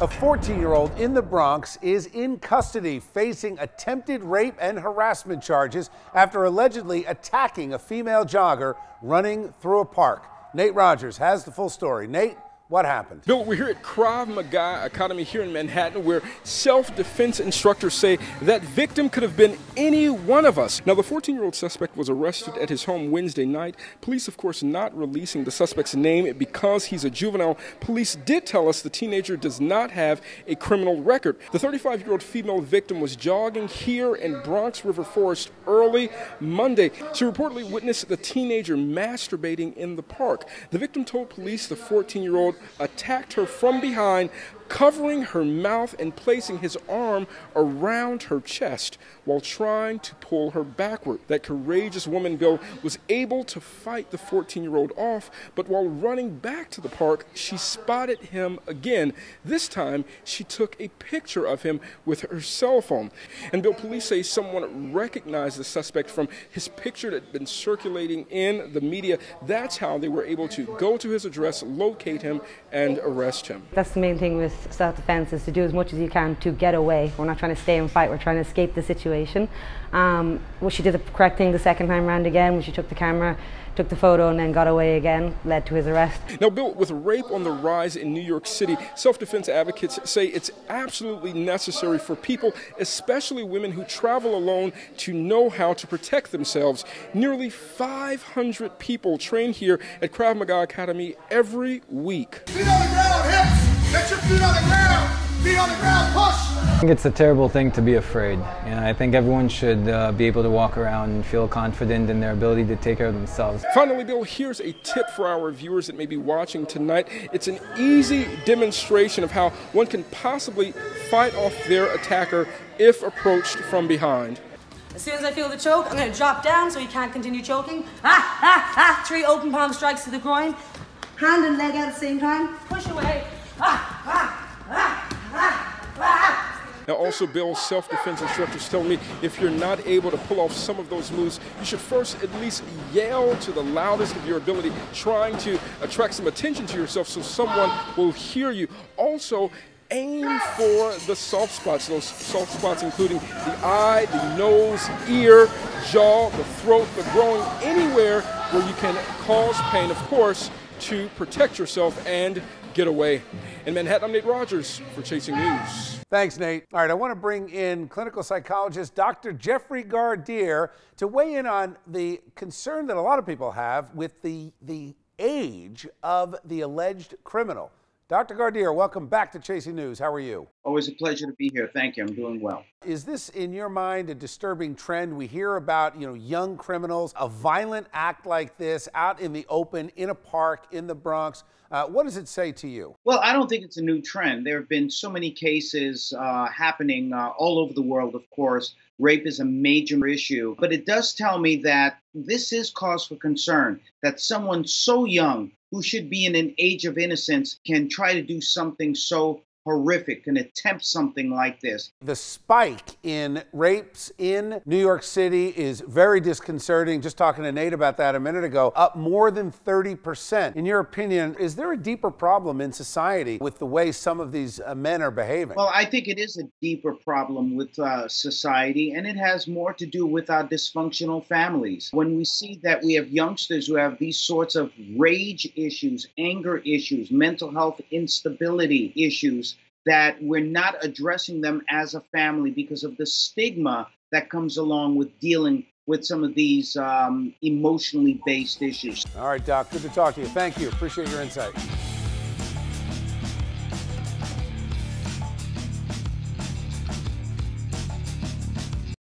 A 14-year-old in the Bronx is in custody facing attempted rape and harassment charges after allegedly attacking a female jogger running through a park. Nate Rodgers has the full story. Nate, what happened? Bill, we're here at Krav Maga Academy here in Manhattan, where self-defense instructors say that victim could have been any one of us. Now, the 14-year-old suspect was arrested at his home Wednesday night. Police, of course, not releasing the suspect's name because he's a juvenile. Police did tell us the teenager does not have a criminal record. The 35-year-old female victim was jogging here in Bronx River Forest early Monday. She reportedly witnessed the teenager masturbating in the park. The victim told police the 14-year-old attacked her from behind, covering her mouth and placing his arm around her chest while trying to pull her backward. That courageous woman, Bill, was able to fight the 14-year-old off, but while running back to the park, she spotted him again. This time, she took a picture of him with her cell phone. And Bill, police say someone recognized the suspect from his picture that had been circulating in the media. That's how they were able to go to his address, locate him, and arrest him. That's the main thing with self-defense, is to do as much as you can to get away. We're not trying to stay and fight, we're trying to escape the situation. Well, she did the correct thing the second time around again, when she took the camera, took the photo, and then got away again, led to his arrest. Now, Bill, with rape on the rise in New York City, self-defense advocates say it's absolutely necessary for people, especially women who travel alone, to know how to protect themselves. Nearly 500 people train here at Krav Maga Academy every week. Feet on the ground, hips! Get your feet on the ground! Feet on the ground, push! I think it's a terrible thing to be afraid. I think everyone should be able to walk around and feel confident in their ability to take care of themselves. Finally, Bill, here's a tip for our viewers that may be watching tonight. It's an easy demonstration of how one can possibly fight off their attacker if approached from behind. As soon as I feel the choke, I'm going to drop down so he can't continue choking. 3 open palm strikes to the groin. Hand and leg out at the same time. Push away. Now, also, Bill, self-defense instructors tell me if you're not able to pull off some of those moves, you should first at least yell to the loudest of your ability, trying to attract some attention to yourself so someone will hear you. Also, aim for the soft spots, those soft spots including the eye, the nose, ear, jaw, the throat, the groin, anywhere where you can cause pain, of course, to protect yourself and get away. In Manhattan, I'm Nate Rodgers for Chasing News. Thanks, Nate. All right, I want to bring in clinical psychologist Dr. Jeffrey Gardier to weigh in on the concern that a lot of people have with the age of the alleged criminal. Dr. Gardier, welcome back to Chasing News. How are you? Always a pleasure to be here. Thank you. I'm doing well. Is this, in your mind, a disturbing trend? We hear about, young criminals, a violent act like this out in the open, in a park, in the Bronx. What does it say to you? Well, I don't think it's a new trend. There have been so many cases happening all over the world, of course. Rape is a major issue, but it does tell me that this is cause for concern, that someone so young who should be in an age of innocence can try to do something so horrific, can attempt something like this. The spike in rapes in New York City is very disconcerting. Just talking to Nate about that a minute ago, up more than 30%. In your opinion, is there a deeper problem in society with the way some of these men are behaving? Well, I think it is a deeper problem with society, and it has more to do with our dysfunctional families. When we see that we have youngsters who have these sorts of rage issues, anger issues, mental health instability issues, that we're not addressing them as a family because of the stigma that comes along with dealing with some of these emotionally based issues. All right, Doc, good to talk to you. Thank you. Appreciate your insight.